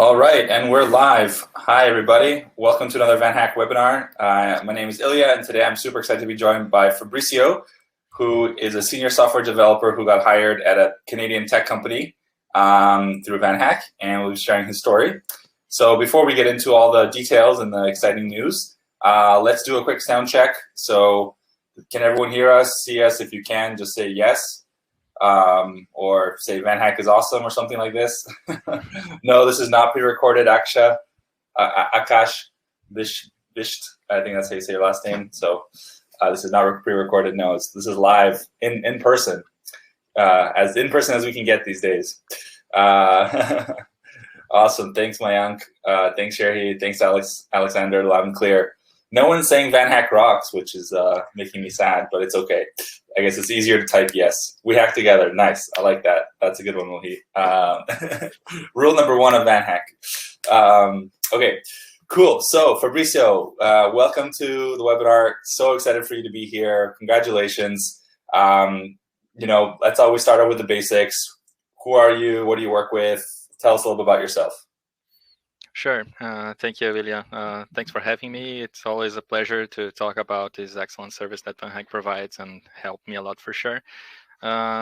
All right, and we're live. Hi, everybody. Welcome to another Vanhack webinar. My name is Ilya, and today I'm super excited to be joined by Fabricio, who is a senior software developer who got hired at a Canadian tech company through Vanhack, and we'll be sharing his story. So before we get into all the details and the exciting news, let's do a quick sound check. So can everyone hear us, see us? If you can, just say yes. Or say Vanhack is awesome or something like this. No, this is not pre-recorded. Akash Visht, I think that's how you say your last name. So this is not pre-recorded. No, this is live in person, as in person as we can get these days. Awesome. Thanks, Mayank. Thanks, Sherhi. Thanks, Alexander. Loud and clear. No one's saying Vanhack rocks, which is making me sad, but it's okay. I guess it's easier to type yes. We hack together. Nice. I like that. That's a good one, Wilhi. Rule number one of Vanhack. Okay, cool. So, Fabricio, welcome to the webinar. So excited for you to be here. Congratulations. Let's always start out with the basics. Who are you? What do you work with? Tell us a little bit about yourself. Sure. Thank you, Ilya. Thanks for having me. It's always a pleasure to talk about this excellent service that Vanhack provides and helped me a lot for sure.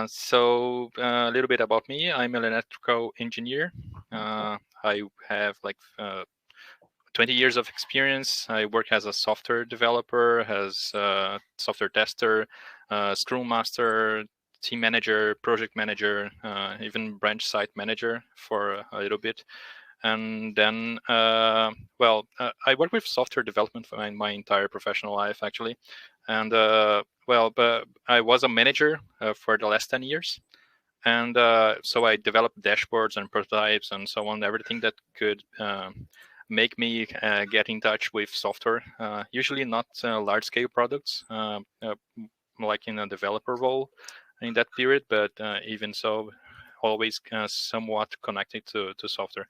So a little bit about me. I'm an electrical engineer. I have 20 years of experience. I work as a software developer, as a software tester, Scrum Master, team manager, project manager, even branch site manager for a little bit. And then, I work with software development for my entire professional life, actually. And, but I was a manager for the last 10 years. And so I developed dashboards and prototypes and so on, everything that could make me get in touch with software, usually not large-scale products, like in a developer role in that period, but even so, always somewhat connected to software.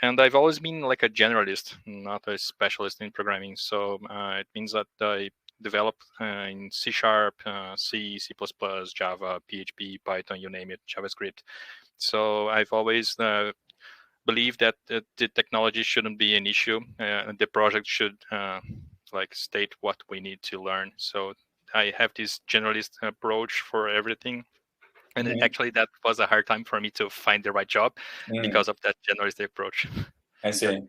And I've always been like a generalist, not a specialist in programming. So it means that I develop in C#, C, C++, Java, PHP, Python, you name it, JavaScript. So I've always believed that the technology shouldn't be an issue. The project should state what we need to learn. So I have this generalist approach for everything. And actually, that was a hard time for me to find the right job because of that generalistic approach. I see. But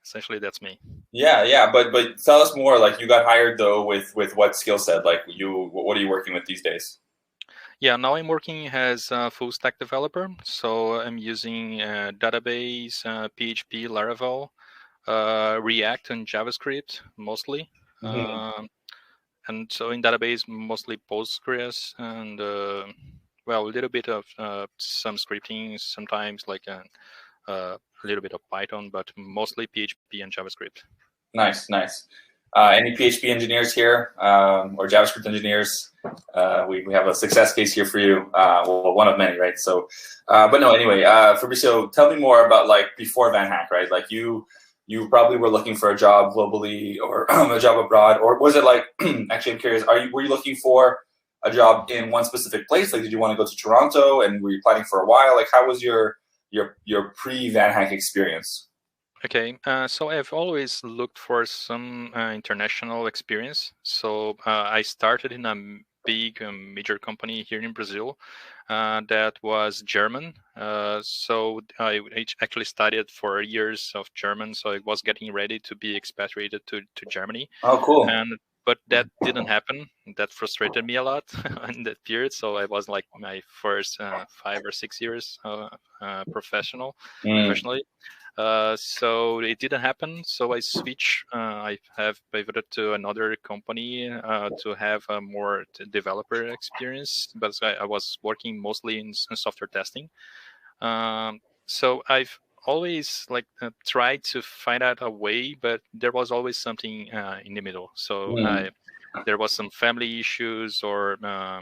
essentially, that's me. Yeah. But tell us more. Like, you got hired though with what skill set? Like, what are you working with these days? Yeah, now I'm working as a Fullstack Developer. So I'm using database, PHP, Laravel, React, and JavaScript mostly. And so in database, mostly Postgres and a little bit of some scripting, sometimes like a little bit of Python, but mostly PHP and JavaScript. Nice. Any PHP engineers here or JavaScript engineers? We have a success case here for you. Well, one of many, right? So, but no, anyway, Fabricio, tell me more about before Vanhack, right? Like you probably were looking for a job globally or a job abroad, or was it actually, I'm curious, were you looking for a job in one specific place? Like, did you want to go to Toronto and were you planning for a while? Like, how was your pre-Vanhack experience? Okay, so I've always looked for some international experience. So I started in a big major company here in Brazil that was German. So I actually studied 4 years of German. So I was getting ready to be expatriated to Germany. Oh, cool. But that didn't happen. That frustrated me a lot in that period. So I was like my first 5 or 6 years professionally. So it didn't happen. So I switched. I have pivoted to another company to have a more developer experience, but I was working mostly in software testing. So I've always tried to find out a way, but there was always something in the middle. So there was some family issues, or I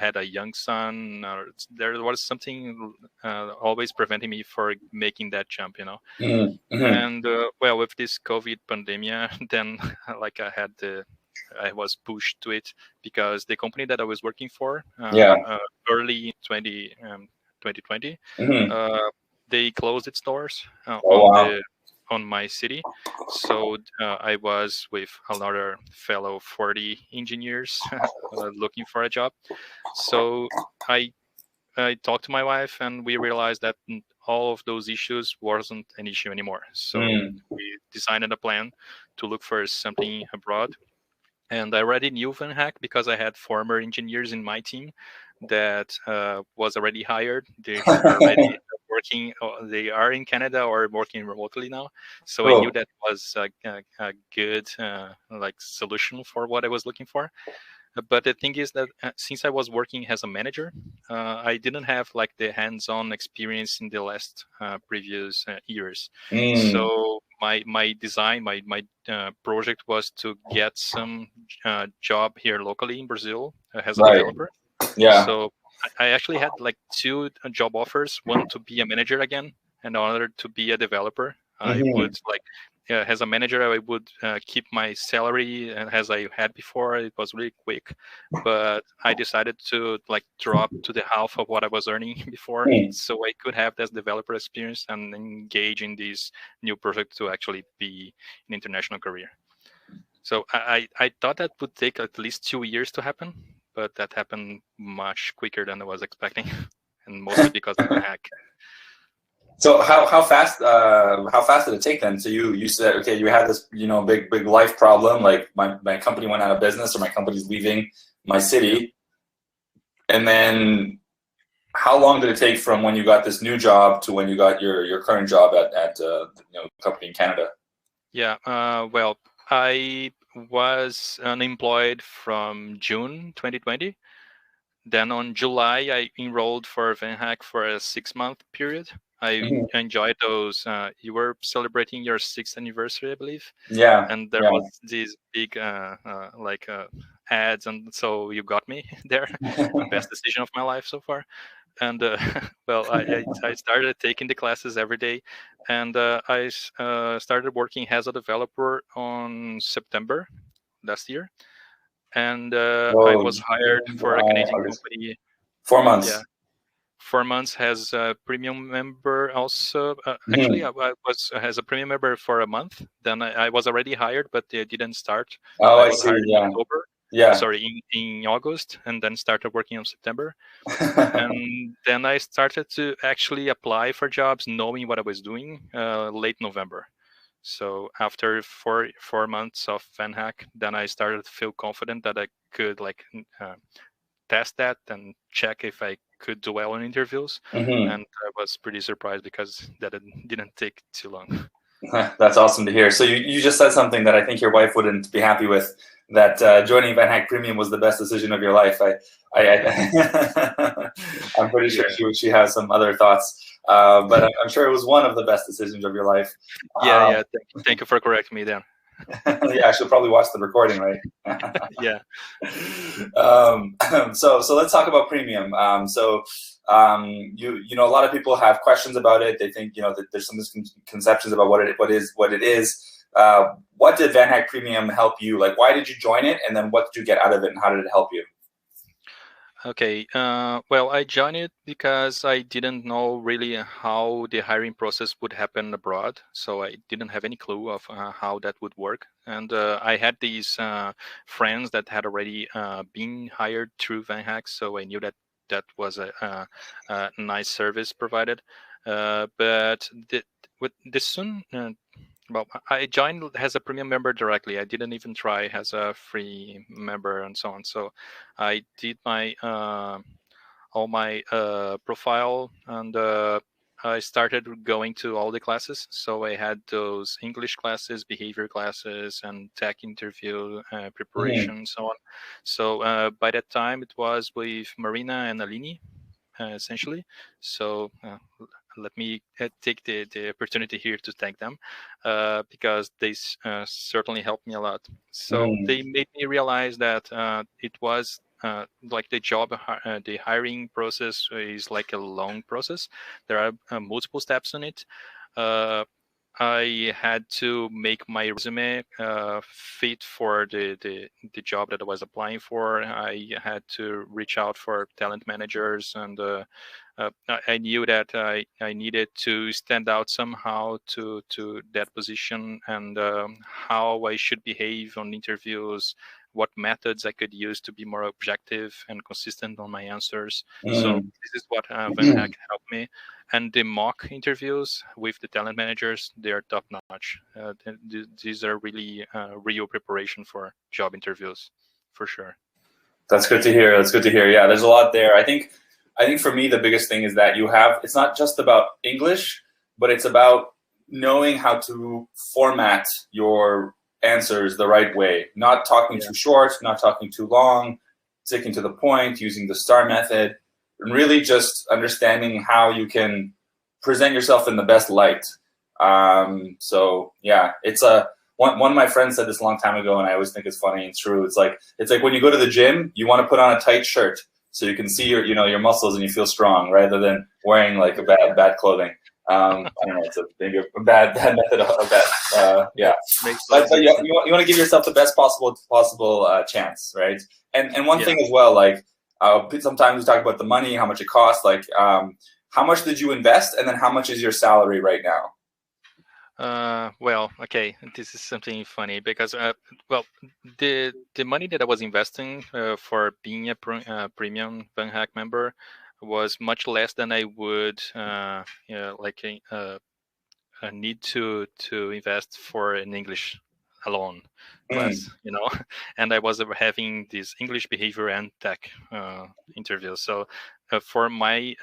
had a young son, or there was something always preventing me for making that jump, And with this COVID pandemic, then I was pushed to it because the company that I was working for early 2020 they closed its doors Oh, wow. on my city. So I was with another fellow 40 engineers looking for a job. So I I talked to my wife, and we realized that all of those issues wasn't an issue anymore. So Mm, we designed a plan to look for something abroad. And I already knew Vanhack because I had former engineers in my team that was already hired. They are already working. They are in Canada or working remotely now. So I knew cool. that was a good like solution for what I was looking for. But the thing is that since I was working as a manager, I didn't have like the hands-on experience in the last previous years. Mm, So my design, my project was to get some job here locally in Brazil as a right. developer. Yeah. So I actually had like two job offers: one to be a manager again, and another to be a developer. I Hmm. would like, as a manager, I would keep my salary as I had before. It was really quick, but I decided to like drop to the half of what I was earning before, so I could have this developer experience and engage in this new project to actually be an international career. So I thought that would take at least 2 years to happen, but that happened much quicker than I was expecting, and mostly because of the hack. So how fast did it take then? So you said, okay, you had this, big life problem, like my company went out of business or my company's leaving my Yeah, city. And then how long did it take from when you got this new job to when you got your current job at company in Canada? yeah. Well, I was unemployed from June 2020. Then on July, I enrolled for Vanhack for a 6-month period. I Hmm. enjoyed those. You were celebrating your 6th anniversary, I believe, Yeah, and there yeah. was these big ads, and so you got me there. Best decision of my life so far. And well, I started taking the classes every day, and I started working as a developer on September last year, and I Oh, was hired June, for a July, Canadian August. company. 4 months. Yeah, 4 months has a premium member also. Actually, Hmm. I was as a premium member for a month. Then I was already hired, but they didn't start. Oh, I I was hired see. in Yeah, October. yeah. Sorry, in August, and then started working in September. And then I started to actually apply for jobs, knowing what I was doing, late November. So after four months of Vanhack, then I started to feel confident that I could like test that and check if I could do well in interviews. Hmm. And I was pretty surprised because that it didn't take too long. That's awesome to hear. So you just said something that I think your wife wouldn't be happy with. That joining Vanhack Premium was the best decision of your life. I'm pretty sure Yeah, she has some other thoughts, but I'm sure it was one of the best decisions of your life. yeah, yeah. Thank you for correcting me then. Yeah, she'll probably watch the recording, right? Yeah. So let's talk about premium. A lot of people have questions about it. They think that there's some misconceptions about what it is. What did VanHack Premium help you? Like, why did you join it, and then what did you get out of it, and how did it help you? Okay. Well, I joined it because I didn't know really how the hiring process would happen abroad. So I didn't have any clue of how that would work. And I had these friends that had already been hired through Vanhack, so I knew that that was a nice service provided. But with this soon. Well, I joined as a premium member directly. I didn't even try as a free member and so on. So I did my all my profile, and I started going to all the classes. So I had those English classes, behavior classes, and tech interview Hmm. preparation, and so on. So by that time, it was with Marina and Alini, essentially. So let me take the opportunity here to thank them because they certainly helped me a lot. So Hmm. they made me realize that it was like the hiring process is like a long process. There are multiple steps in it. Uh, I had to make my resume fit for the job that I was applying for. I had to reach out for talent managers, and I knew that I needed to stand out somehow to that position, and how I should behave on interviews, what methods I could use to be more objective and consistent on my answers. So this is what Vanhack helped me. And the mock interviews with the talent managers, they are top notch. These are really real preparation for job interviews, for sure. That's good to hear. That's good to hear. Yeah, there's a lot there. I think for me the biggest thing is that it's not just about English, but it's about knowing how to format your answers the right way. Not talking too short, not talking too long, sticking to the point, using the STAR method, and really just understanding how you can present yourself in the best light. So yeah, it's one of my friends said this a long time ago, and I always think it's funny and true. It's like when you go to the gym, you want to put on a tight shirt so you can see your muscles and you feel strong, rather than wearing like a bad clothing. I don't know. It's maybe a bad method of that. Yeah, but you want to give yourself the best possible chance, right? And one thing as well, like sometimes we talk about the money, how much it costs. Like, how much did you invest, and then how much is your salary right now? Well, okay, this is something funny because, well, the money that I was investing for being a premium Vanhack member was much less than I would need to invest for an English alone class, and I was having this English behavior and tech interviews. So for my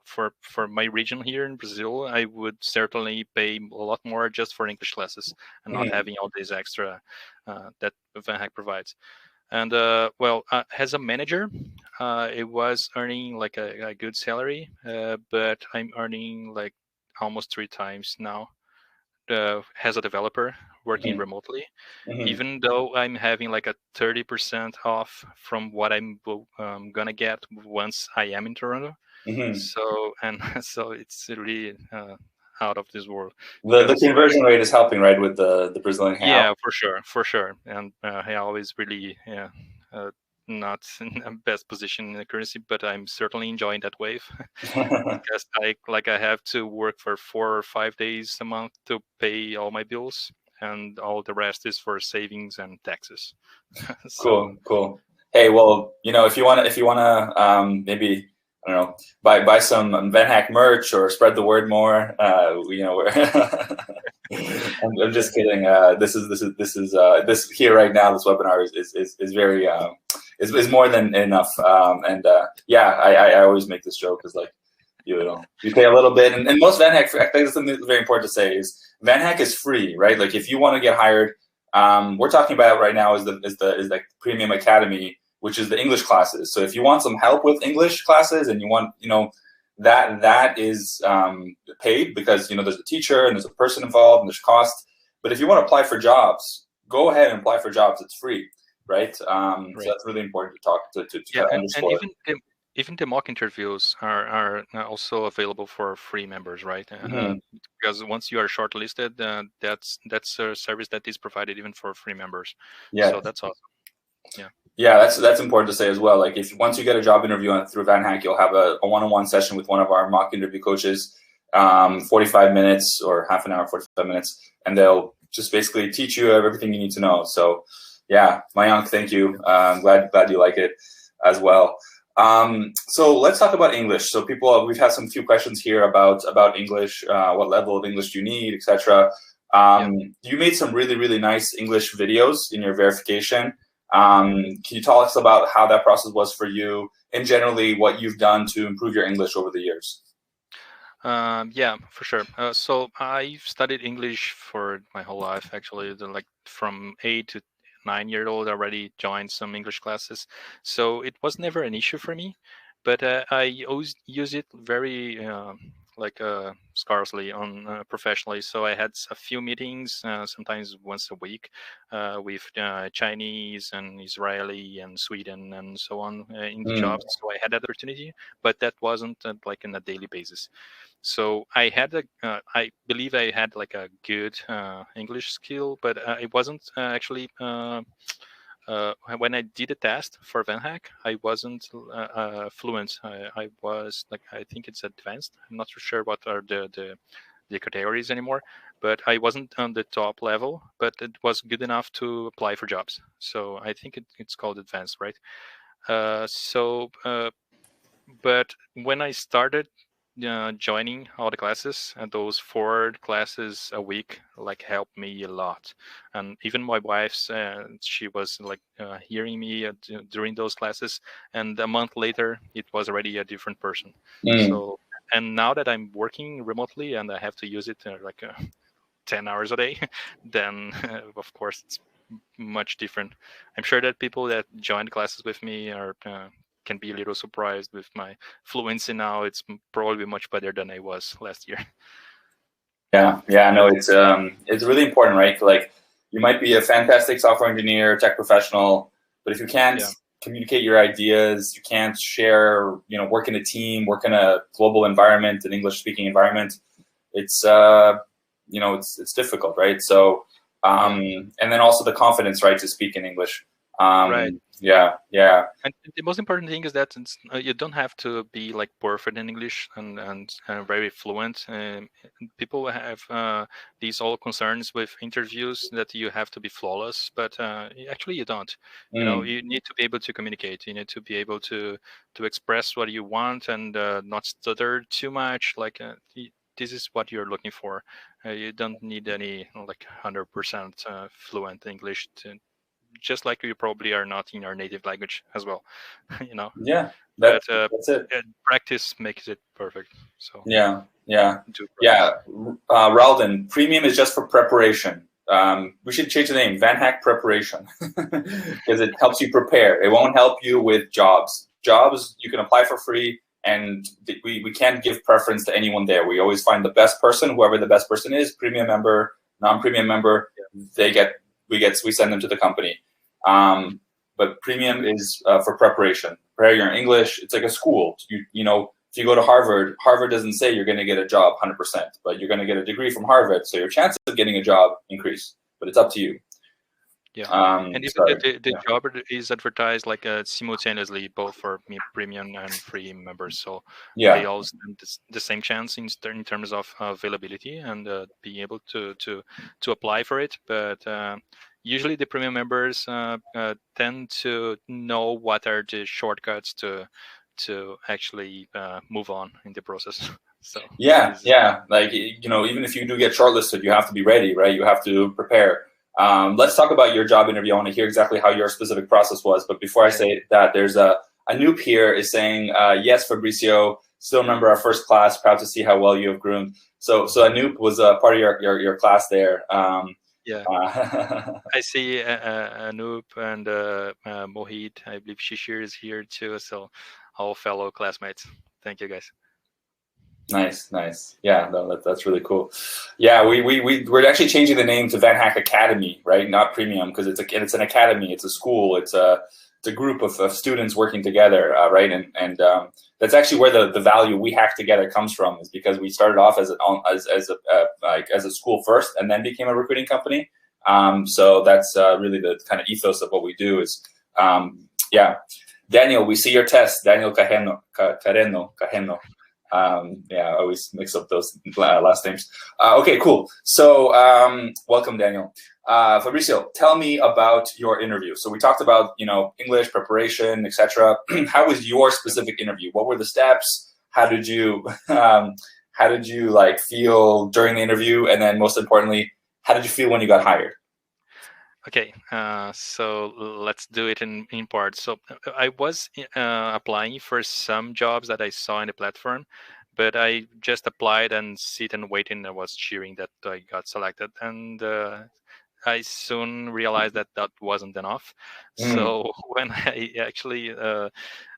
for my region here in Brazil, I would certainly pay a lot more just for English classes and not having all these extra that Vanhack provides. And as a manager, it was earning like a good salary, but I'm earning like almost 3 times now as a developer working remotely, even though I'm having like a 30% off from what I'm gonna get once I am in Toronto. So so it's really out of this world. The conversion rate is helping, right, with the Brazilian real? Yeah, for sure. And I always really not in the best position in the currency, but I'm certainly enjoying that wave because I have to work for 4 or 5 days a month to pay all my bills, and all the rest is for savings and taxes. Cool. Hey, well, if you wanna maybe, I don't know, buy some Vanhack merch or spread the word more. We're I'm just kidding. This here right now. This webinar is very is more than enough. I always make this joke because you pay a little bit, and most Vanhack. I think that's something very important to say is Vanhack is free, right? Like if you want to get hired, we're talking about right now is the Premium Academy, which is the English classes. So if you want some help with English classes and you want, that is paid because, there's a teacher and there's a person involved and there's cost. But if you want to apply for jobs, go ahead and apply for jobs. It's free, right? So that's really important to talk to underscore. And even the mock interviews are also available for free members, right? Because once you are shortlisted, that's a service that is provided even for free members. Yeah. So that's awesome. Yeah, that's important to say as well. Like once you get a job interview through Vanhack, you'll have a one-on-one session with one of our mock interview coaches, 45 minutes or half an hour, 45 minutes, and they'll just basically teach you everything you need to know. So yeah, Mayank, thank you. I'm glad you like it as well. So let's talk about English. So we've had some few questions here about English, what level of English do you need, etc. You made some really, really nice English videos in your verification. Can you tell us about how that process was for you and generally what you've done to improve your English over the years? Yeah, for sure. So I've studied English for my whole life, actually. Like from 8 to 9 years old, I already joined some English classes. So it was never an issue for me, but I always use it very like scarcely on professionally. So I had a few meetings, sometimes once a week, with Chinese and Israeli and Sweden and so on in the jobs. So I had that opportunity, but that wasn't like on a daily basis. So I had I believe I had like a good English skill, but it wasn't actually. When I did a test for Vanhack, I wasn't fluent. I was like, I think it's advanced. I'm not so sure what are the categories anymore, but I wasn't on the top level, but it was good enough to apply for jobs. So I think it's called advanced, right? But when I started joining all the classes, and those 4 classes a week like helped me a lot. And even my wife's, she was like hearing me during those classes, and a month later it was already a different person. So, and now that I'm working remotely and I have to use it like 10 hours a day, then of course it's much different. I'm sure that people that joined classes with me are can be a little surprised with my fluency now. It's probably much better than I was last year. Yeah, no, it's really important, right? Like, you might be a fantastic software engineer, tech professional, but if you can't communicate your ideas, you can't share, work in a team, work in a global environment, an English-speaking environment, it's it's difficult, right? So, and then also the confidence, right, to speak in English. Right. Yeah. And the most important thing is that you don't have to be like perfect in English and very fluent. People have these all concerns with interviews that you have to be flawless, but actually you don't. You need to be able to communicate. You need to be able to express what you want and not stutter too much. Like this is what you're looking for. You don't need any like 100% fluent English just like you probably are not in your native language as well, Yeah, But that's it. practice makes it perfect. So Yeah. do practice. Ralden, premium is just for preparation. We should change the name, Vanhack Preparation, because it helps you prepare. It won't help you with jobs. Jobs you can apply for free, and we can't give preference to anyone there. We always find the best person, whoever the best person is, premium member, non-premium member. We send them to the company. But premium is for preparation. Prepare your English. It's like a school. If you go to Harvard, Harvard doesn't say you're going to get a job 100%, but you're going to get a degree from Harvard, so your chances of getting a job increase. But it's up to you. Yeah, and even the job is advertised like simultaneously, both for premium and free members. So they all stand the same chance in terms of availability and being able to apply for it. But usually the premium members tend to know what are the shortcuts to actually move on in the process. So like even if you do get shortlisted, you have to be ready, right? You have to prepare. Let's talk about your job interview. I want to hear exactly how your specific process was. But before I say that, there's a noob here is saying, yes, Fabricio, still remember our first class, proud to see how well you have groomed. So Anoop was a part of your class there. I see Anoop and Mohit. I believe Shishir is here too. So all fellow classmates. Thank you, guys. Nice. Yeah, no, that's really cool. Yeah, we're actually changing the name to Vanhack Academy, right? Not Premium, because it's an academy, it's a school, it's a group of students working together, right? And that's actually where the value we hack together comes from, is because we started off as a school first, and then became a recruiting company. So that's really the kind of ethos of what we do. Is Daniel, we see your test. Daniel Carreno. I always mix up those last names. Okay, cool. So welcome, Daniel. Fabricio, tell me about your interview. So we talked about English preparation, etc. How was your specific interview? What were the steps? How did you feel during the interview? And then most importantly, how did you feel when you got hired? Okay, so let's do it in parts. So I was applying for some jobs that I saw in the platform, but I just applied and sit and wait, and I was cheering that I got selected. And I soon realized that wasn't enough. So when I actually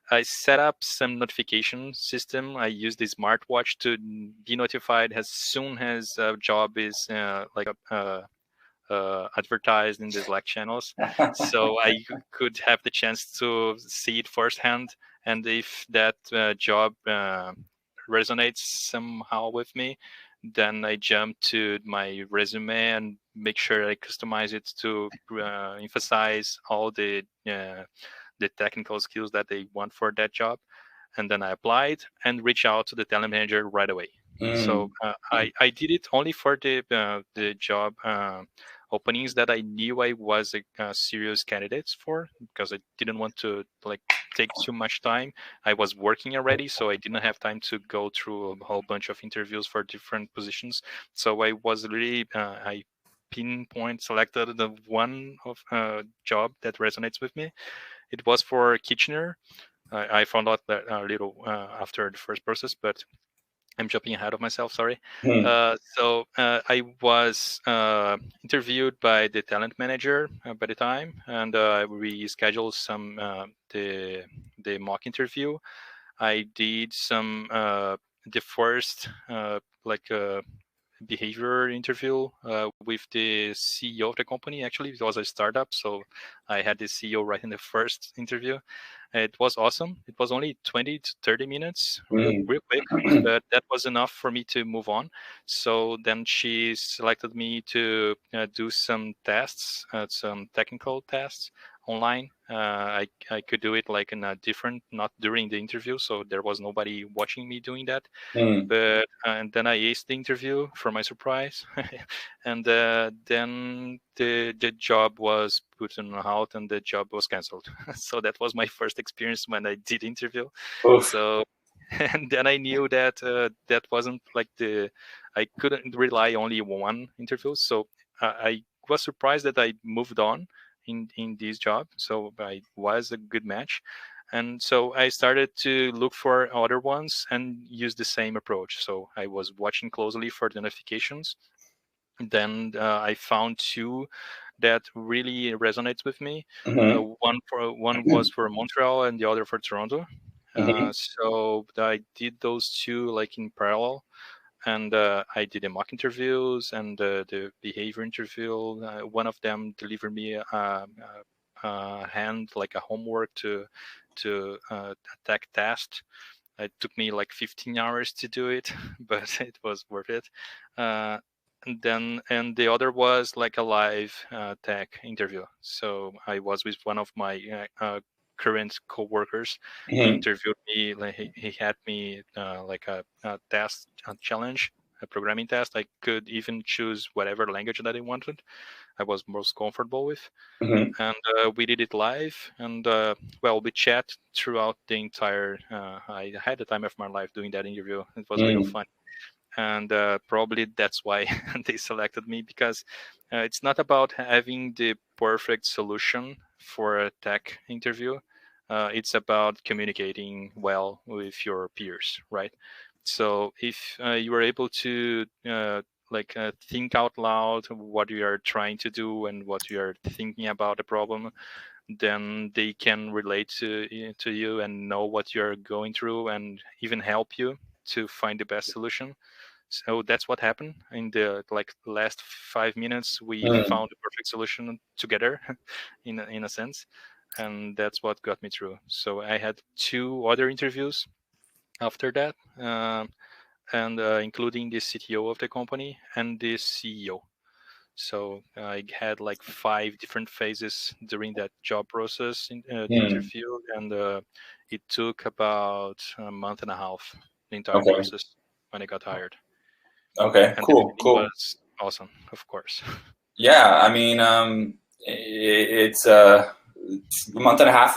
I set up some notification system. I use the smartwatch to be notified as soon as a job is advertised in the Slack channels, so I could have the chance to see it firsthand. And if that job resonates somehow with me, then I jump to my resume and make sure I customize it to emphasize all the technical skills that they want for that job. And then I applied and reach out to the talent manager right away. So I did it only for the job openings that I knew I was a serious candidate for, because I didn't want to take too much time. I was working already, so I didn't have time to go through a whole bunch of interviews for different positions. So I was really I pinpoint selected the one of job that resonates with me. It was for Kitchener. I found out that a little after the first process, but I'm jumping ahead of myself. Sorry. I was interviewed by the talent manager by the time, and we scheduled some the mock interview. I did some the first behavior interview with the CEO of the company. Actually, it was a startup, so I had the CEO right in the first interview. It was awesome. It was only 20 to 30 minutes, real quick, but that was enough for me to move on. So then she selected me to do some tests, some technical tests online. I could do it like in a different, not during the interview, so there was nobody watching me doing that. But and then I aced the interview for my surprise, and then the job was put on hold and the job was canceled. So that was my first experience when I did interview. Oof. So and then I knew that that wasn't like I couldn't rely only on one interview. So I was surprised that I moved on in this job. So I was a good match. And so I started to look for other ones and use the same approach. So I was watching closely for the notifications. Then I found two that really resonates with me. One was for Montreal and the other for Toronto. So I did those two like in parallel, and I did the mock interviews and the behavior interview. One of them delivered me a hand like a homework to attack test. It took me like 15 hours to do it, but it was worth it. Uh, and the other was like a live tech interview. So I was with one of my current coworkers. He interviewed me. Like he had me like a test, a challenge, a programming test. I could even choose whatever language that I wanted. I was most comfortable with, and we did it live. And well, we chat throughout the entire. I had the time of my life doing that interview. It was real fun, and probably that's why they selected me, because it's not about having the perfect solution for a tech interview. It's about communicating well with your peers, right? So if you are able to think out loud what you are trying to do and what you are thinking about the problem, then they can relate to you and know what you're going through and even help you to find the best solution. So that's what happened in the last 5 minutes. We found the perfect solution together, in a sense, and that's what got me through. So I had two other interviews after that, and including the CTO of the company and the CEO. So I had like 5 different phases during that job process, in the interview, and it took about a month and a half, the entire Okay. process, when I got hired. Okay. And Cool. it Cool. was awesome, of course. Yeah. I mean, it's a month and a half.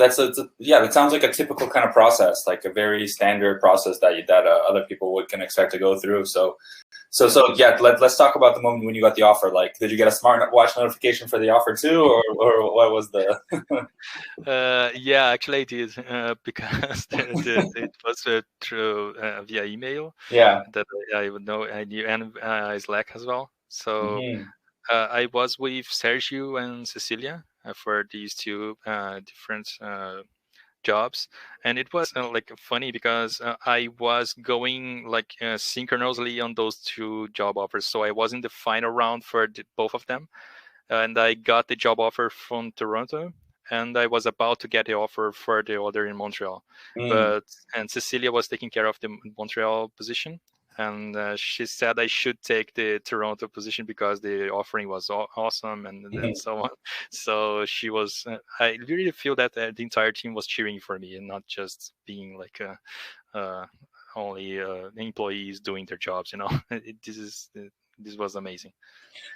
Yeah. That sounds like a typical kind of process, like a very standard process that other people can expect to go through. So yeah. Let's talk about the moment when you got the offer. Like, did you get a smart watch notification for the offer too, or what was the? Yeah, actually I did, because it was through via email Yeah. that I would know. I knew, and Slack as well. So Mm-hmm. I was with Sergio and Cecilia for these two different jobs, and it was like funny because I was going like synchronously on those two job offers. So I was in the final round for both of them, and I got the job offer from Toronto, and I was about to get the offer for the other in Montreal, Mm. but and Cecilia was taking care of the Montreal position, and she said I should take the Toronto position because the offering was awesome and so on. So she was. I really feel that the entire team was cheering for me and not just being like only employees doing their jobs. This was amazing.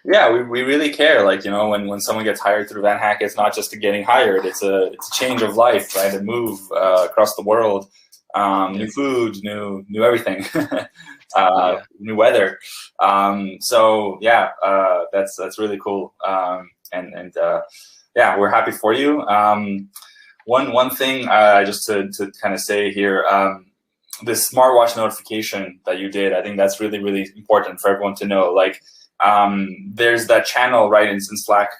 Yeah, we really care. Like, when someone gets hired through VanHack, it's not just a getting hired. It's a change of life, right? A move across the world, Yeah. new food, new everything, Exactly. Yeah. new weather. So yeah, that's really cool. And yeah, we're happy for you. One thing just to kind of say here. This smartwatch notification that you did, I think that's really, really important for everyone to know. Like, there's that channel, right, in Slack,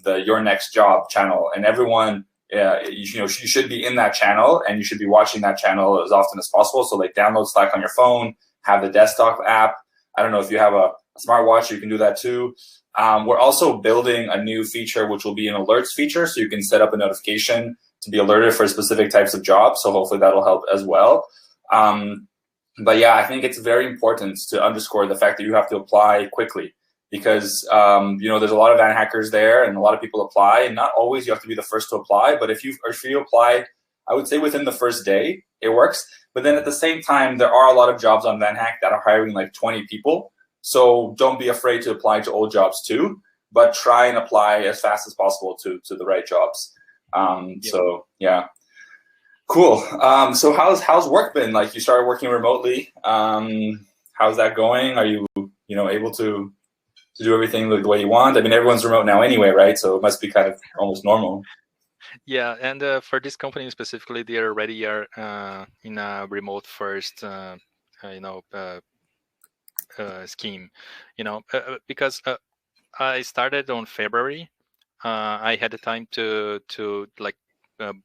the Your Next Job channel, and everyone, you should be in that channel, and you should be watching that channel as often as possible. So, like, download Slack on your phone, have the desktop app. I don't know if you have a smartwatch, you can do that too. We're also building a new feature, which will be an alerts feature, so you can set up a notification to be alerted for specific types of jobs. So hopefully that'll help as well. But yeah, I think it's very important to underscore the fact that you have to apply quickly, because there's a lot of van hackers there and a lot of people apply, and not always you have to be the first to apply. But if you apply, I would say within the first day, it works. But then at the same time, there are a lot of jobs on VanHack that are hiring like 20 people. So don't be afraid to apply to old jobs too, but try and apply as fast as possible to the right jobs. Yep. So yeah. Cool. So how's work been? Like, you started working remotely. How's that going? Are you able to do everything the way you want? I mean, everyone's remote now anyway, right? So it must be kind of almost normal. Yeah, and for this company specifically, they already are in a remote first, you know, scheme. Because I started on February. I had the time to like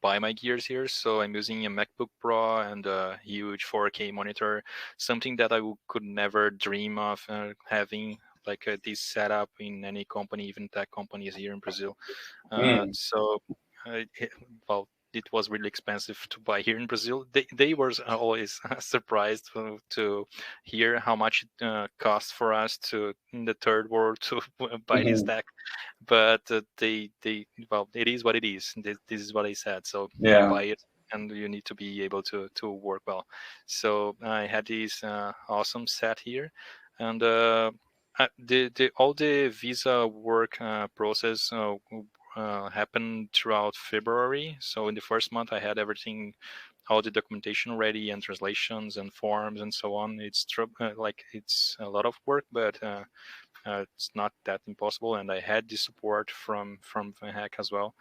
buy my gears here, so I'm using a MacBook Pro and a huge 4K monitor, something that could never dream of having like this setup in any company, even tech companies here in Brazil. Mm. So, well, it was really expensive to buy here in Brazil. They were always surprised to hear how much it cost for us to in the third world to buy this Hmm. tech. But they well, it is what it is. This is what I said. So Yeah. buy it, and you need to be able to work well. So I had this awesome set here, and the all the visa work process happened throughout February. So in the first month, I had everything, all the documentation ready and translations and forms and so on. It's like it's a lot of work, but it's not that impossible. And I had the support from Vanhack as well.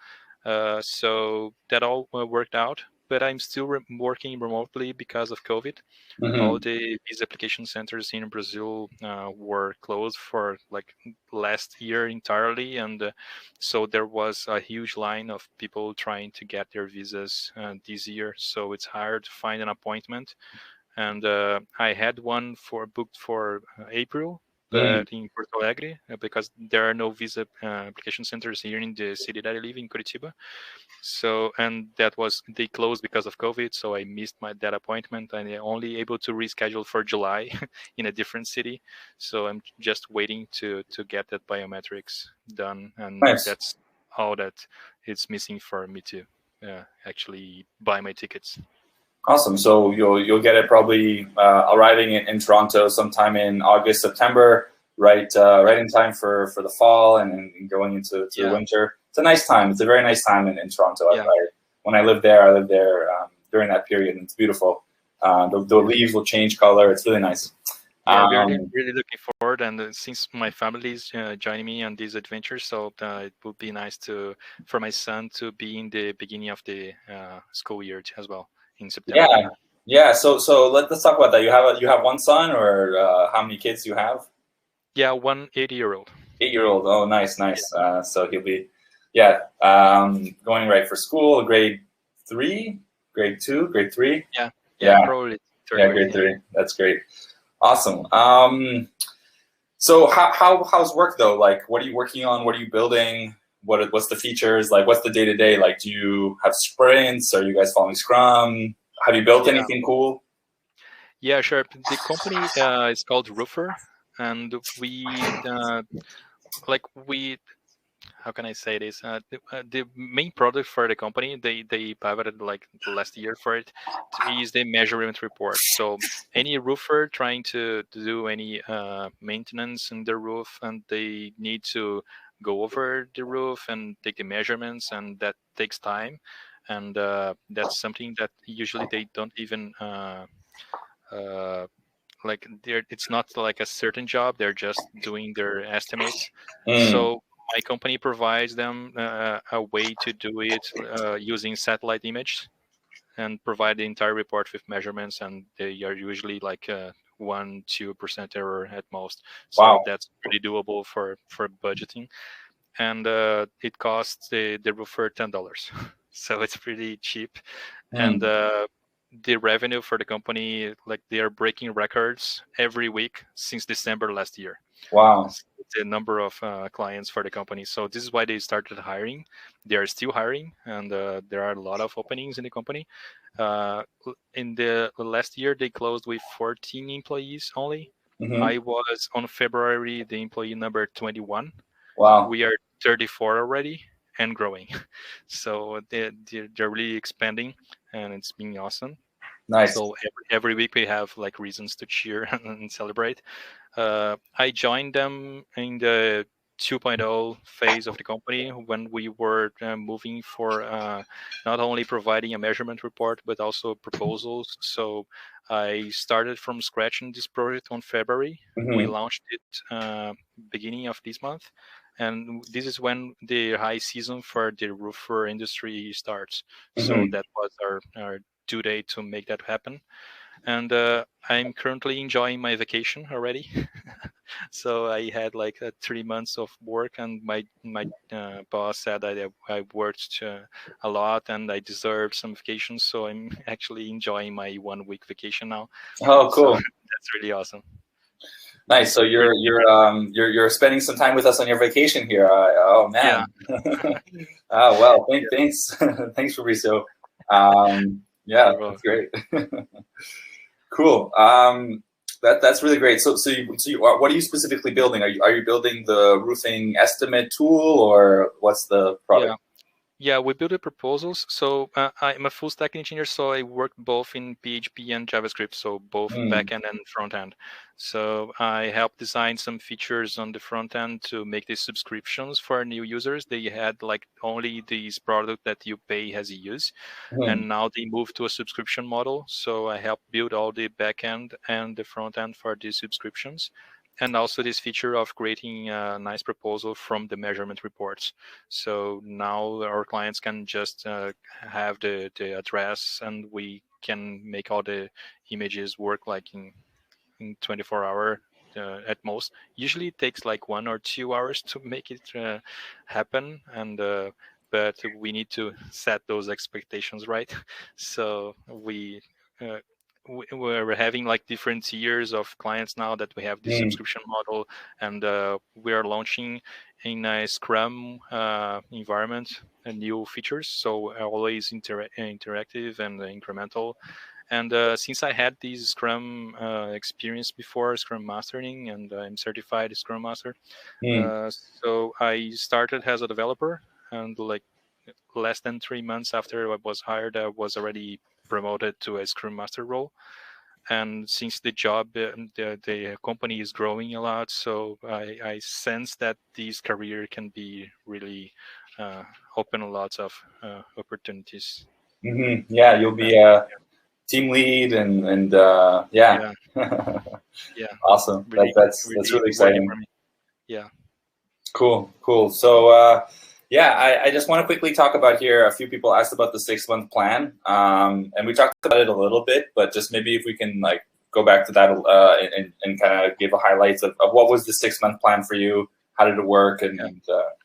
So that all worked out. But I'm still working remotely because of COVID. All Hmm. the visa application centers in Brazil were closed for like last year entirely, and so there was a huge line of people trying to get their visas this year. So it's hard to find an appointment, and I had one booked for April, Mm. but in Porto Alegre because there are no visa application centers here in the city that I live in, Curitiba. So, and that was they closed because of COVID, so I missed that appointment. And I'm only able to reschedule for July in a different city. So I'm just waiting to get that biometrics done, and Nice. that's all that it's missing for me to actually buy my tickets. Awesome. So you'll get it probably arriving in Toronto sometime in August, September, right? Right in time for the fall and going into the Yeah, winter. It's a nice time. It's a very nice time in Toronto. yeah, When I lived there during that period, and it's beautiful. The leaves will change color. It's really nice. yeah. We're really, Um, really looking forward, and since my family is joining me on these adventures, so it would be nice for my son to be in the beginning of the school year as well in September. yeah, yeah. So let's talk about that. You have one son, or how many kids do you have? Yeah, 180-year-old. 8-year-old. Oh, nice, nice. So he'll be, yeah, going right for school, grade 3. grade 2, grade 3? Yeah, probably third grade. Grade 3. That's great. Awesome. So how's work though? Like, what are you working on? What are you building? What's the features? Like, what's the day to day? Like, do you have sprints? Are you guys following Scrum? Have you built anything cool? Yeah, sure. The company is called Roofer, and we how can I say this? The main product for the company, they pivoted like the last year for it, is the measurement report. So any roofer trying to do any maintenance in the roof, and they need to go over the roof and take the measurements, and that takes time, and that's something that usually they don't even uh, like it's not like a certain job, they're just doing their estimates. So my company provides them a way to do it using satellite image, and provide the entire report with measurements, and they are usually like 1-2% error at most. So Wow. that's pretty doable for budgeting, and it costs the roofer $10. So it's pretty cheap. And the revenue for the company, like they are breaking records every week since December last year. Wow. The number of clients for the company. So this is why they started hiring. They are still hiring, and there are a lot of openings in the company. In the last year, they closed with 14 employees only. I was on February the employee number 21. Wow. We are 34 already and growing. So they're really expanding, and it's been awesome. Nice. So every week we have like reasons to cheer and celebrate. I joined them in the 2.0 phase of the company, when we were moving for not only providing a measurement report but also proposals. So I started from scratch in this project on February. We launched it beginning of this month, and this is when the high season for the roofer industry starts. So that was our due date to make that happen. And I'm currently enjoying my vacation already. So I had like 3 months of work, and my boss said that I worked a lot and I deserved some vacation. So I'm actually enjoying my 1 week vacation now. Oh, cool. So that's really awesome. Nice. So you're spending some time with us on your vacation here. Oh man. Yeah. Oh well. Thanks. Thanks, Fabricio. Yeah, that's great. Cool. That's really great. So what are you specifically building? Are you building the roofing estimate tool, or what's the product? Yeah, we build the proposals. So I'm a full stack engineer, so I work both in PHP and JavaScript, so both backend and front end. So I help design some features on the front end to make these subscriptions for new users. They had like only this product that you pay as you use, and now they moved to a subscription model. So I help build all the backend and the front end for these subscriptions. And also this feature of creating a nice proposal from the measurement reports. So now our clients can just have the address, and we can make all the images work like in 24 hours at most. Usually it takes like 1 or 2 hours to make it happen, and but we need to set those expectations right. So we're having like different tiers of clients now that we have the subscription model, and we are launching in a Scrum environment new features. So always interactive and incremental. And since I had this Scrum experience before, Scrum Mastering, and I'm certified Scrum Master, so I started as a developer, and like less than 3 months after I was hired, I was already promoted to a Scrum Master role. And since the job, the company is growing a lot, so I sense that this career can be really open lots of opportunities. Yeah, you'll be a team lead, and yeah. Yeah. Awesome. That's really exciting. Yeah. Cool. So yeah, I just want to quickly talk about here. A few people asked about the 6-month plan, and we talked about it a little bit, but just maybe if we can like go back to that and kind of give a highlights of what was the 6-month plan for you, how did it work, and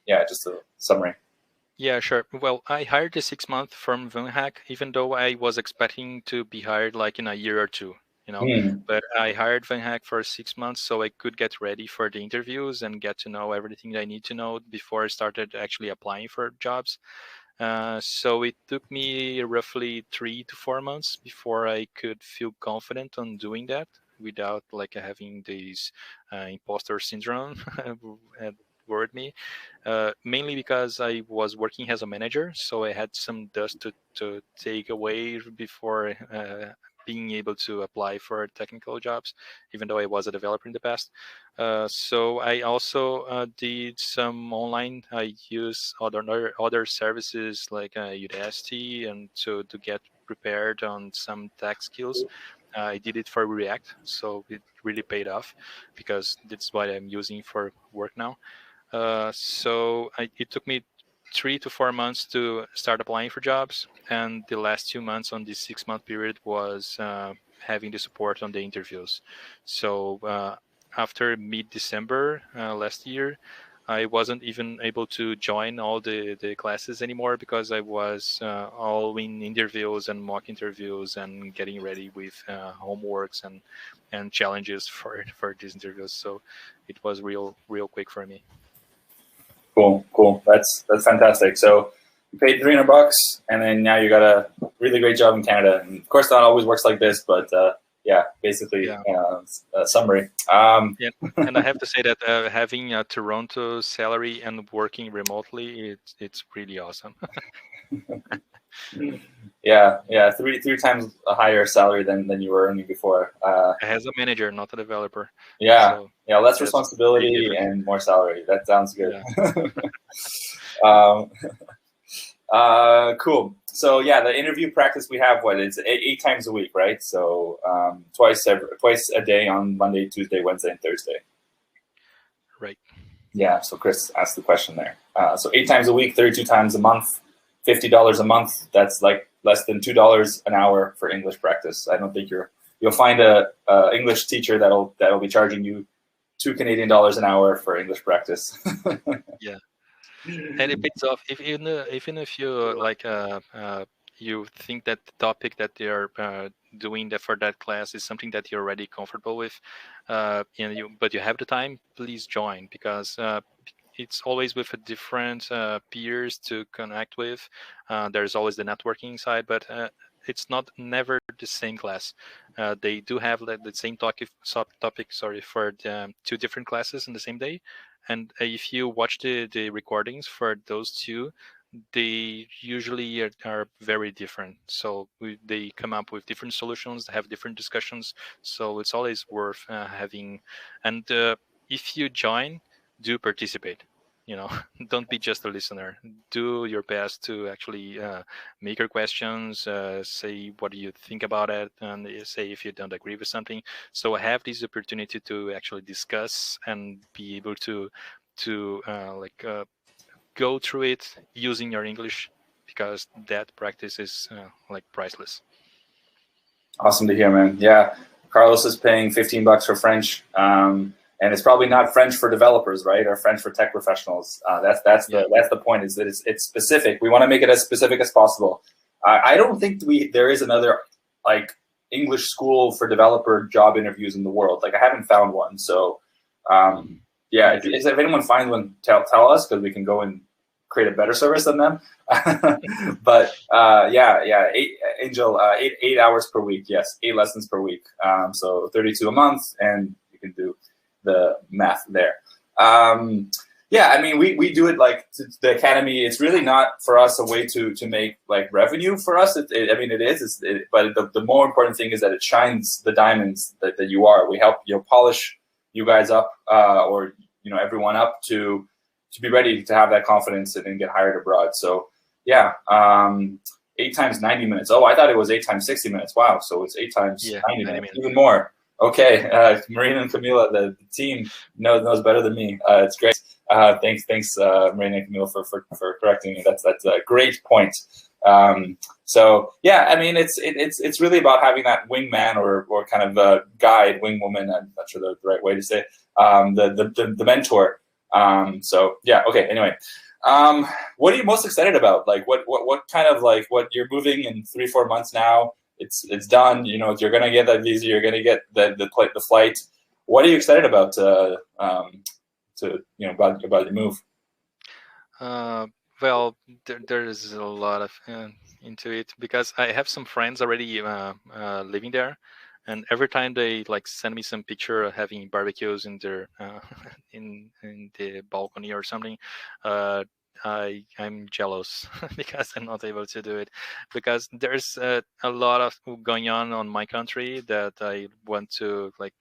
yeah, just a summary. Yeah, sure. Well, I hired a 6 month from Vanhack, even though I was expecting to be hired like in a year or two, you know. Hmm. But I hired Vanhack for 6 months so I could get ready for the interviews and get to know everything that I need to know before I started actually applying for jobs. So it took me roughly 3 to 4 months before I could feel confident on doing that without like having this imposter syndrome had worried me. Mainly because I was working as a manager, so I had some dust to take away before being able to apply for technical jobs, even though I was a developer in the past. So I also did some online. I use other services like Udacity and to get prepared on some tech skills. I did it for React, so it really paid off because that's what I'm using for work now. It took me 3 to 4 months to start applying for jobs, and the last 2 months on this 6 month period was having the support on the interviews. So after mid-December last year, I wasn't even able to join all the classes anymore because I was all in interviews and mock interviews and getting ready with homeworks and challenges for these interviews. So it was real quick for me. Cool. That's fantastic. So you paid $300, and then now you got a really great job in Canada. And of course, not always works like this, but yeah, basically, Yeah. summary. Yeah, and I have to say that having a Toronto salary and working remotely, it's really awesome. Yeah, three times a higher salary than you were earning before. As a manager, not a developer, Yeah, so yeah, less that's a big responsibility difference. and more salary. That sounds good. Yeah, um, cool. So yeah, the interview practice we have it's eight times a week, right? So twice a day on Monday, Tuesday, Wednesday, and Thursday. right. Yeah. So Chris asked the question there. So 8 times a week, 32 times a month, $50 a month. That's like less than $2 an hour for English practice. I don't think you'll find a English teacher that'll be charging you $2 Canadian an hour for English practice. Yeah, and it pays off if even if you like you think that the topic that they're doing that for that class is something that you're already comfortable with, but you have the time, please join because it's always with a different peers to connect with. There's always the networking side, but it's not never the same class. They do have the same topic, subtopic, sorry, for the, two different classes in the same day. And if you watch the recordings for those two, they usually are very different. So they come up with different solutions, have different discussions. So it's always worth having. And if you join, do participate. You know, don't be just a listener. Do your best to actually make your questions, say what do you think about it, and say if you don't agree with something. So have this opportunity to actually discuss and be able to go through it using your English because that practice is like priceless. Awesome to hear, man. Yeah, Carlos is paying $15 for French, and it's probably not French for developers, right, or French for tech professionals. That's Yeah, the point. Is that it's specific. We want to make it as specific as possible. I don't think there is another like English school for developer job interviews in the world. Like I haven't found one. So yeah, if anyone finds one, tell us because we can go and create a better service than them. But yeah, Angel, 8 hours per week. Yes, 8 lessons per week. So 32 a month, and you can do the math there. Yeah, I mean, we do it like the academy. It's really not for us a way to make like revenue for us. I mean, it is. But the more important thing is that it shines the diamonds that you are. We help polish you guys up, or everyone up to be ready to have that confidence and get hired abroad. So yeah, 8 times 90 minutes. Oh, I thought it was 8 times 60 minutes. Wow, so it's 8 times 90 minutes, even more. Okay, Marina and Camila, the team knows better than me. It's great. Thanks, Marina and Camila for correcting me. That's a great point. So yeah, I mean, it's really about having that wingman or kind of a guide, wingwoman. I'm not sure the right way to say it. The mentor. So yeah, okay. Anyway, What are you most excited about? Like, what kind of like what you're moving in 3-4 months now? It's done. You know, you're gonna get that visa. You're gonna get the flight. What are you excited about? About your move. Well, there's a lot of into it because I have some friends already living there, and every time they like send me some picture of having barbecues in their in the balcony or something, I'm jealous because I'm not able to do it, because there's a lot of going on my country that I want to like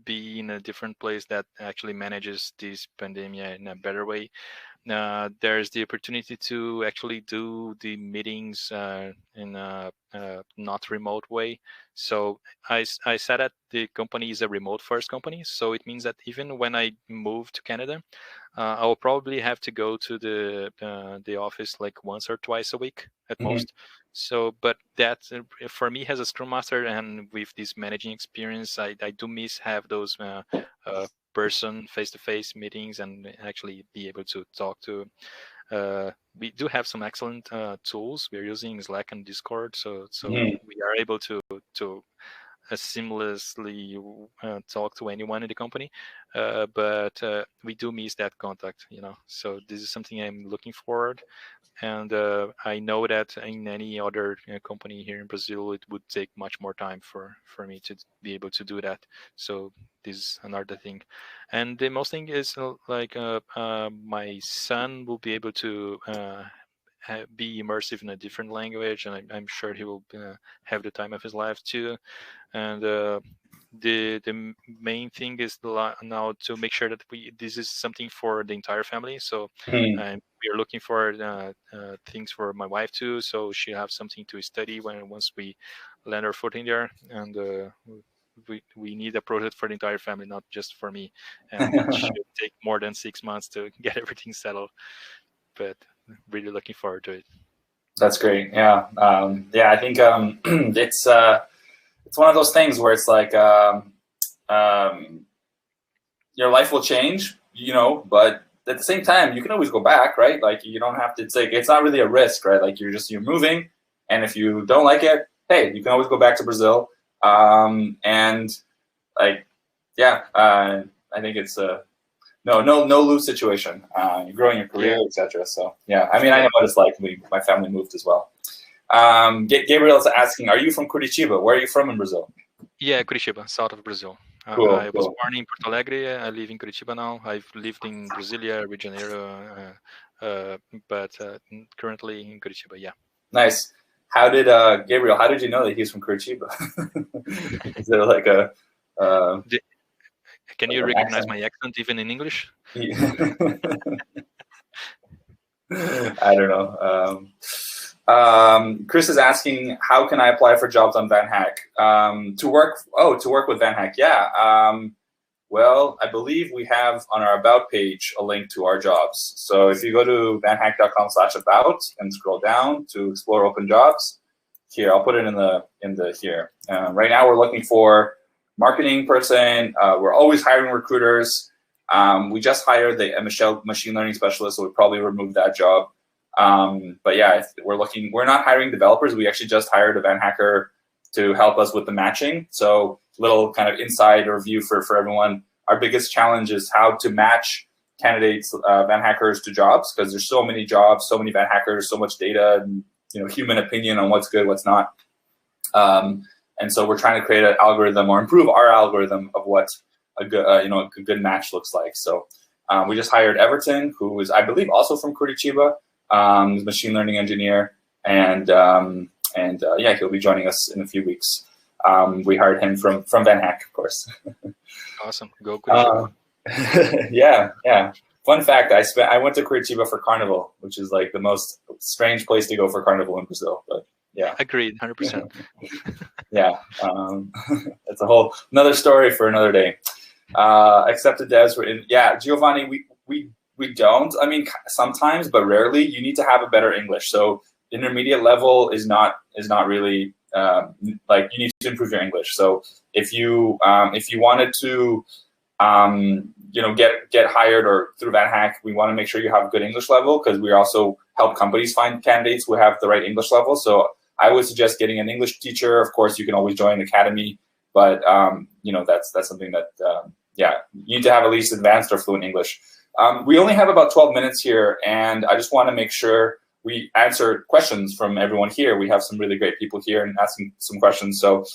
be in a different place that actually manages this pandemic in a better way. There's the opportunity to actually do the meetings in a not remote way. So I said that the company is a remote first company. So it means that even when I move to Canada, I will probably have to go to the office like once or twice a week at most. So, but that for me as a Scrum Master and with this managing experience, I do miss have those person face-to-face meetings and actually be able to talk to. We do have some excellent tools. We're using Slack and Discord, so we are able to seamlessly talk to anyone in the company, but we do miss that contact, you know. So this is something I'm looking forward, and I know that in any other company here in Brazil, it would take much more time for me to be able to do that. So this is another thing, and the most thing is my son will be able to be immersive in a different language, and I'm sure he will have the time of his life too. And the main thing is now to make sure that this is something for the entire family. So we are looking for things for my wife too, so she have something to study once we land our foot in there. And we need a project for the entire family, not just for me. And it should take more than 6 months to get everything settled. But really looking forward to it. That's great. Yeah. I think it's one of those things where it's like your life will change, you know, but at the same time, you can always go back, right? Like you don't have to. It's like it's not really a risk, right? Like you're moving, and if you don't like it, hey, you can always go back to Brazil. And like, yeah, I think it's a no lose situation. You're growing your career, etc. So yeah, I mean, I know what it's like. My family moved as well. Gabriel's asking, are you from Curitiba? Where are you from in Brazil? Yeah, Curitiba, south of Brazil. Cool, I was born in Porto Alegre. I live in Curitiba now. I've lived in Brasilia, Rio de Janeiro, but currently in Curitiba. Yeah. Nice. How did Gabriel? How did you know that he's from Curitiba? Is there like a? Can you recognize my accent even in English? I don't know. Chris is asking, how can I apply for jobs on Vanhack? To work with Vanhack. Yeah. Well, I believe we have on our About page a link to our jobs. So if you go to vanhack.com/about and scroll down to explore open jobs, here I'll put it in the here. Right now we're looking for marketing person. We're always hiring recruiters. We just hired the machine learning specialist, so we'll probably remove that job. But yeah, we're not hiring developers. We actually just hired a Vanhacker to help us with the matching. So little kind of inside review for everyone. Our biggest challenge is how to match candidates, Vanhackers to jobs, because there's so many jobs, so many Vanhackers, so much data, and human opinion on what's good, what's not. And so we're trying to create an algorithm or improve our algorithm of what a good a good match looks like. So we just hired Everton, who is, I believe, also from Curitiba, machine learning engineer, and yeah, he'll be joining us in a few weeks. We hired him from Vanhack, of course. Awesome, go Curitiba. Yeah. Fun fact: I went to Curitiba for Carnival, which is like the most strange place to go for Carnival in Brazil. But yeah, agreed, 100%. Yeah, it's a whole another story for another day. Accepted devs were in. Yeah, Giovanni, we don't. I mean, sometimes, but rarely. You need to have a better English. So intermediate level is not really like you need to improve your English. So if you wanted to get hired or through Vanhack, we want to make sure you have a good English level, because we also help companies find candidates who have the right English level. So I would suggest getting an English teacher. Of course, you can always join an academy, but that's something that you need to have at least advanced or fluent English. We only have about 12 minutes here, and I just want to make sure we answer questions from everyone here. We have some really great people here and asking some questions. So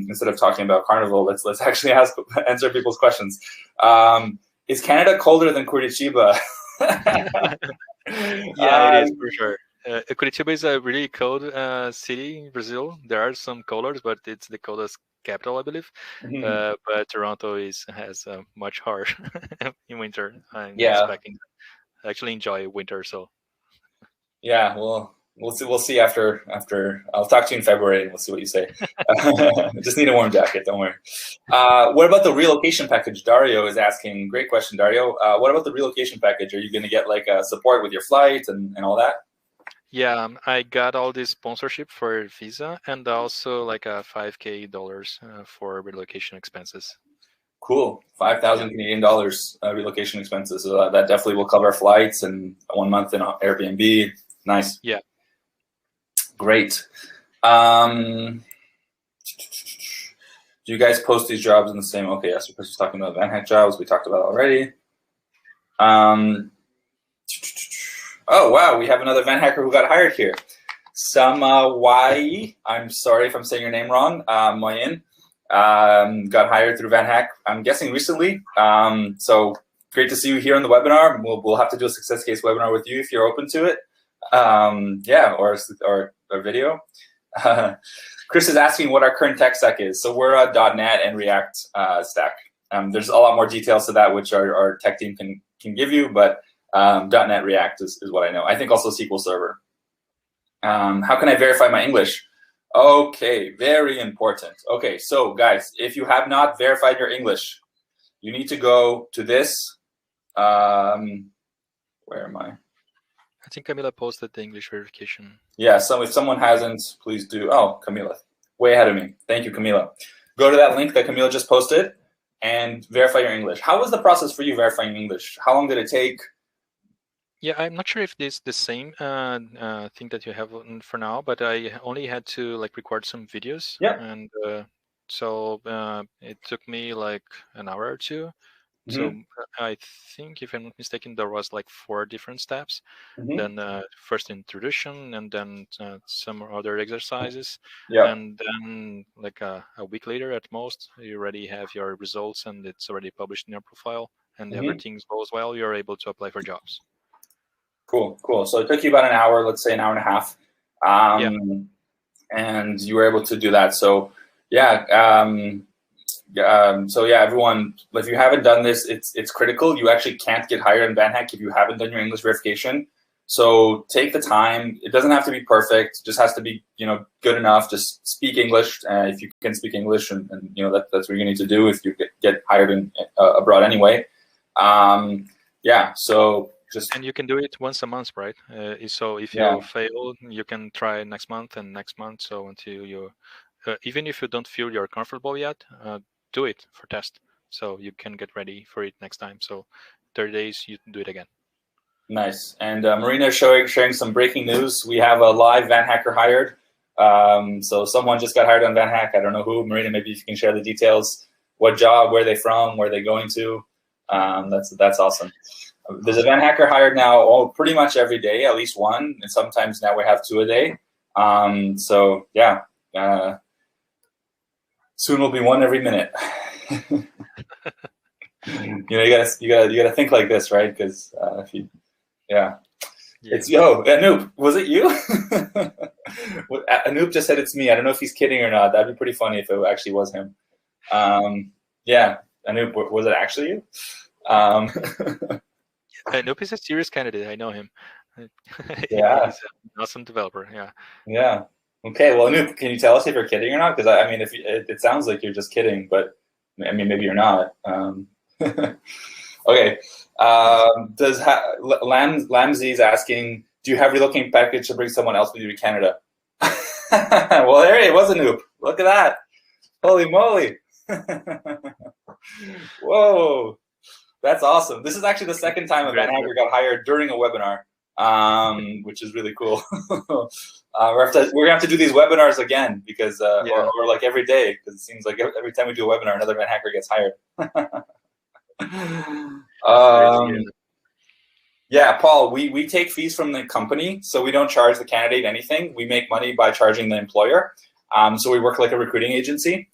instead of talking about Carnival, let's actually answer people's questions. Is Canada colder than Curitiba? Yeah, it is for sure. Curitiba is a really cold city in Brazil. There are some colors, but it's the coldest capital, I believe. But Toronto has much harsh in winter. I'm expecting to actually enjoy winter. So yeah, we'll see after. I'll talk to you in February and we'll see what you say. Just need a warm jacket, don't worry. What about the relocation package? Dario is asking. Great question, Dario. What about the relocation package? Are you going to get like support with your flight and all that? Yeah, I got all this sponsorship for visa and also like a $5K for relocation expenses. Cool, 5,000 Canadian dollars relocation expenses. So that definitely will cover flights and 1 month in Airbnb. Nice. Yeah. Great. Do you guys post these jobs in the same? Okay, yes, we're talking about Vanhack jobs. We talked about already. Oh, wow, we have another Vanhacker who got hired here. Samawai, I'm sorry if I'm saying your name wrong, Moyen, got hired through Vanhack, I'm guessing recently. So great to see you here on the webinar. We'll have to do a success case webinar with you if you're open to it. Or a video. Chris is asking what our current tech stack is. So we're a .NET and React stack. There's a lot more details to that, which our tech team can give you, but .NET React is what I know. I think also SQL Server. How can I verify my English? Okay, very important. Okay, so guys, if you have not verified your English, you need to go to this. Where am I? I think Camila posted the English verification. Yeah, so if someone hasn't, please do. Oh, Camila, way ahead of me. Thank you, Camila. Go to that link that Camila just posted and verify your English. How was the process for you verifying English? How long did it take? Yeah, I'm not sure if this is the same thing that you have for now, but I only had to like record some videos. Yeah. And so it took me like an hour or two. So I think, if I'm not mistaken, there was like 4 different steps. Then first introduction, and then some other exercises. Yeah. And then like a week later at most, you already have your results and it's already published in your profile. And everything goes well, you're able to apply for jobs. Cool. So it took you about an hour, let's say an hour and a half. And you were able to do that. So yeah. Everyone, if you haven't done this, it's critical. You actually can't get hired in Vanhack if you haven't done your English verification. So take the time. It doesn't have to be perfect. It just has to be, good enough. Just speak English. If you can speak English, and that's what you need to do if you get hired abroad anyway. So and you can do it once a month, right? So if you fail, you can try next month and next month. So until you, even if you don't feel you're comfortable yet, do it for test, so you can get ready for it next time. So 30 days, you do it again. Nice. And Marina is sharing some breaking news. We have a live Vanhacker hired. So someone just got hired on Vanhack. I don't know who. Marina, maybe if you can share the details. What job? Where they from? Where they going to? That's awesome. There's a Vanhacker hired now. Pretty much every day, at least one, and sometimes now we have 2 a day. Soon will be 1 every minute. You gotta think like this, right? Because it's Anoop. Was it you? Anoop just said it's me. I don't know if he's kidding or not. That'd be pretty funny if it actually was him. Anoop, was it actually you? Anoop is a serious candidate. I know him. Yeah, he's an awesome developer. Yeah. Okay, well, Anoop, can you tell us if you're kidding or not? Because I mean, if it sounds like you're just kidding, but I mean, maybe you're not. Okay. Lamsey's asking, do you have relocating package to bring someone else with you to Canada? Well, there it was, Anoop. Look at that. Holy moly. Whoa, that's awesome. This is actually the second time a Van Congratulations. Hacker got hired during a webinar, which is really cool. We're gonna have to do these webinars again because, Yeah. or like every day, because it seems like every time we do a webinar, another Van Hacker gets hired. Great to hear. Yeah, Paul, we take fees from the company, so we don't charge the candidate anything. We make money by charging the employer. So we work like a recruiting agency.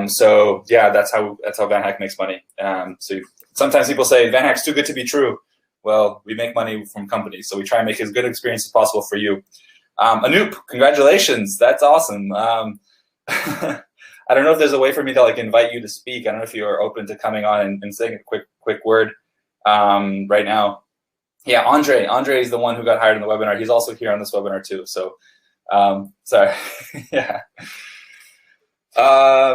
So yeah, that's how Vanhack makes money. So sometimes people say Vanhack's too good to be true. Well, we make money from companies, so we try and make as good experience as possible for you. Anoop, congratulations, that's awesome. I don't know if there's a way for me to like invite you to speak. I don't know if you are open to coming on and saying a quick word right now. Yeah, Andre is the one who got hired in the webinar. He's also here on this webinar too. So, sorry. Yeah.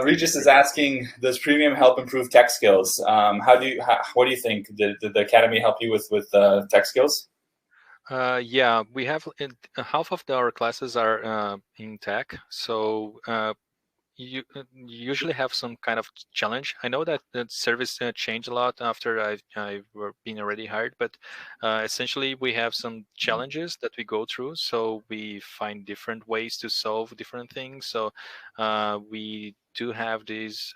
Regis is asking, does Premium help improve tech skills? What do you think? Did the Academy help you with tech skills? Yeah, we have half of our classes are in tech. So you usually have some kind of challenge. I know that the service changed a lot after I've been already hired, but essentially we have some challenges that we go through. So we find different ways to solve different things. So we do have these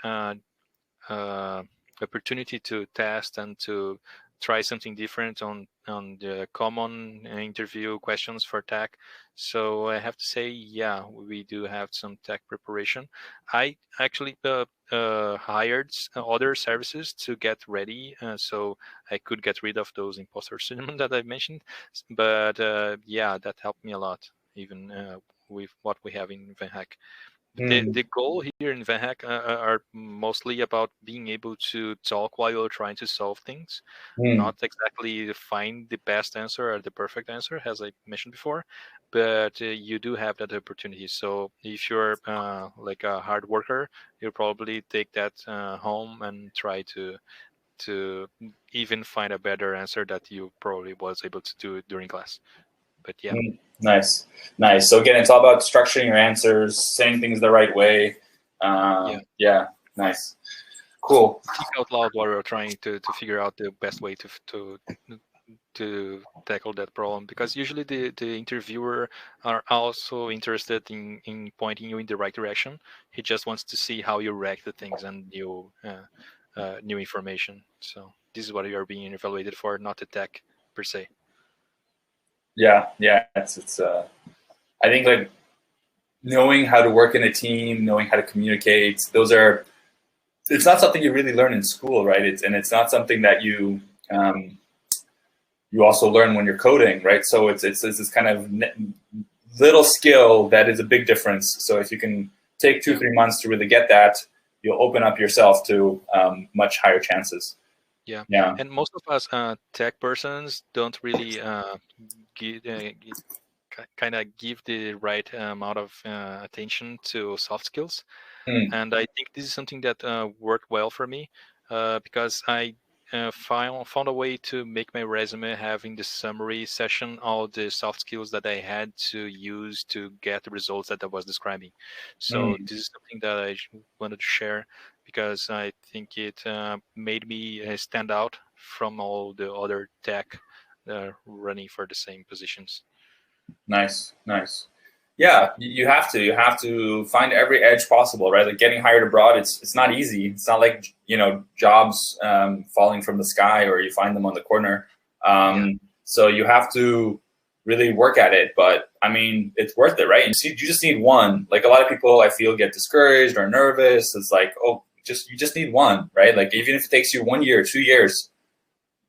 opportunity to test and to try something different on the common interview questions for tech. So I have to say, yeah, we do have some tech preparation. I actually hired other services to get ready, so I could get rid of those imposter syndrome that I mentioned. But yeah, that helped me a lot, even with what we have in Vanhack. The goal here in Vanhack are mostly about being able to talk while you're trying to solve things, not exactly find the best answer or the perfect answer, as I mentioned before, but you do have that opportunity. So if you're like a hard worker, you'll probably take that home and try to even find a better answer that you probably was able to do during class. But yeah. Nice. So again, it's all about structuring your answers, saying things the right way. Yeah. Nice. Cool. Think out loud while you're trying to figure out the best way to tackle that problem, because usually the interviewer are also interested in pointing you in the right direction. He just wants to see how you react to things and new information. So this is what you are being evaluated for, not the tech per se. Yeah. It's I think like knowing how to work in a team, knowing how to communicate, it's not something you really learn in school, right? It's not something that you also learn when you're coding, right? So it's this kind of little skill that is a big difference. So if you can take 2-3 months to really get that, you'll open up yourself to much higher chances. Yeah. And most of us tech persons don't really kind of give the right amount of attention to soft skills. And I think this is something that worked well for me because I found a way to make my resume having the summary session all the soft skills that I had to use to get the results that I was describing. So this is something that I wanted to share because I think it made me stand out from all the other tech running for the same positions. Nice. Yeah, you have to find every edge possible, right? Like getting hired abroad, it's not easy. It's not like jobs falling from the sky or you find them on the corner. So you have to really work at it. But I mean, it's worth it, right? You just need one. Like a lot of people, I feel, get discouraged or nervous. It's like, oh, you just need one, right? Like even if it takes you 1 year, 2 years,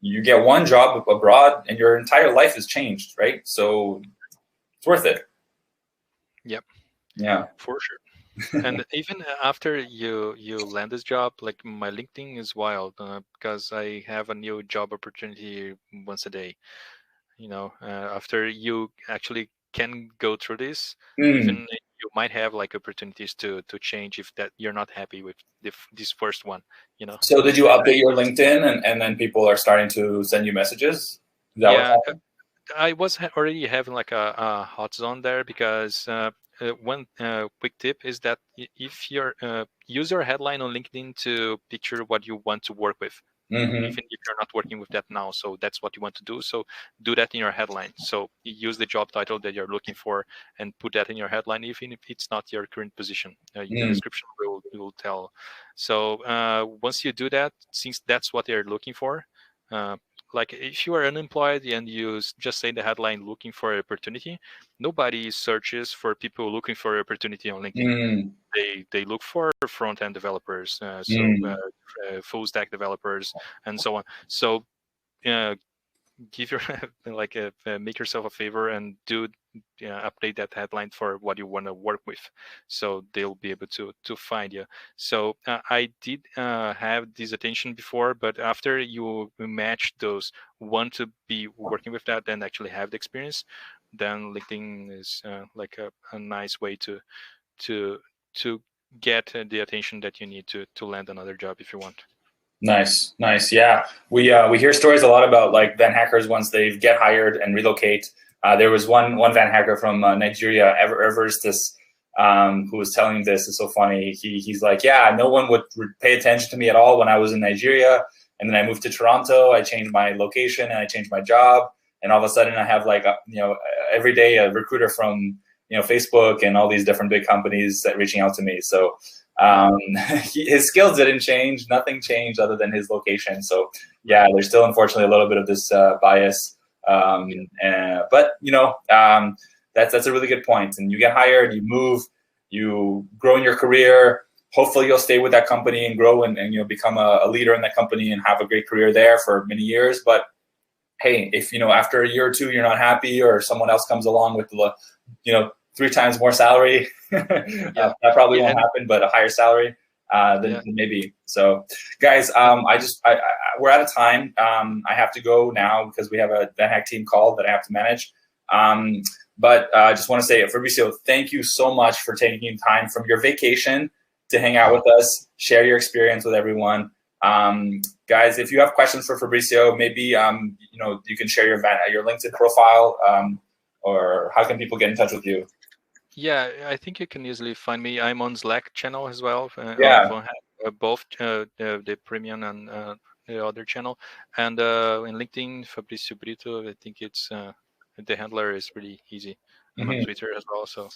you get one job abroad, and your entire life has changed, right? So it's worth it. Yep. Yeah. For sure. And even after you land this job, like my LinkedIn is wild because I have a new job opportunity once a day. After you actually can go through this, even you might have like opportunities to change if that you're not happy with this first one. So did you update your LinkedIn and then people are starting to send you messages? Is that what's happening? I was already having like a hot zone there because one quick tip is that if you're use your headline on LinkedIn to picture what you want to work with, Mm-hmm. even if you're not working with that now. So that's what you want to do. So do that in your headline. So you use the job title that you're looking for and put that in your headline, even if it's not your current position. The description will tell. So once you do that, since that's what they're looking for, like if you are unemployed and you just say the headline looking for an opportunity, nobody searches for people looking for opportunity on LinkedIn. Mm-hmm. They look for front-end developers, full stack developers, and so on. So give your like make yourself a favor and do update that headline for what you want to work with, so they'll be able to find you. So I did have this attention before, but after you match those want to be working with that and actually have the experience, then LinkedIn is like a nice way to to to get the attention that you need to land another job if you want. Nice, nice. Yeah, we hear stories a lot about like van hackers once they get hired and relocate. There was one van hacker from Nigeria, Everstis, who was telling this. It's so funny. He's like, yeah, no one would pay attention to me at all when I was in Nigeria, and then I moved to Toronto. I changed my location and I changed my job, and all of a sudden I have like every day a recruiter from Facebook and all these different big companies that reaching out to me. So his skills didn't change. Nothing changed other than his location. So yeah, there's still unfortunately a little bit of this bias. But that's a really good point. And you get hired, you move, you grow in your career. Hopefully you'll stay with that company and grow and become a leader in that company and have a great career there for many years. But hey, if after a year or two you're not happy, or someone else comes along with 3 times more salary, that probably won't happen, but a higher salary, then maybe. So guys, we're out of time. I have to go now because we have a Vanhack team call that I have to manage. But I just want to say, Fabricio, thank you so much for taking time from your vacation to hang out with us, share your experience with everyone. Guys, if you have questions for Fabricio, maybe you can share your LinkedIn profile, or how can people get in touch with you? Yeah, I think you can easily find me. I'm on Slack channel as well. Yeah. On both the premium and the other channel, and in LinkedIn, Fabricio Brito. I think it's the handler is pretty easy. I'm on Twitter as well, so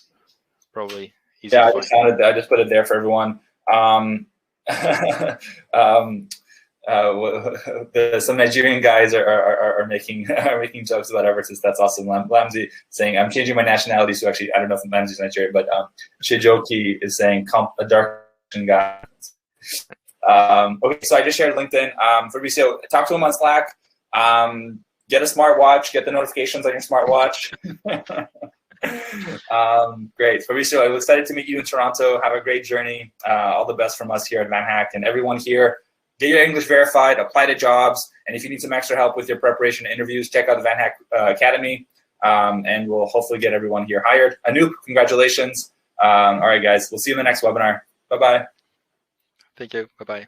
probably easy to find. I just put it there for everyone. Some Nigerian guys are making jokes about Everest. That's awesome. Lamzi saying, I'm changing my nationality, so actually I don't know if Lamzi's Nigerian, but Shijoki is saying a dark guy. Okay, so I just shared LinkedIn. Fabricio, talk to him on Slack. Get a smartwatch. Get the notifications on your smartwatch. Great, Fabricio. I'm excited to meet you in Toronto. Have a great journey. All the best from us here at Vanhack and everyone here. Get your English verified, apply to jobs, and if you need some extra help with your preparation interviews, check out the Vanhack Academy, and we'll hopefully get everyone here hired. Anoop, congratulations. All right, guys, we'll see you in the next webinar. Bye-bye. Thank you. Bye-bye.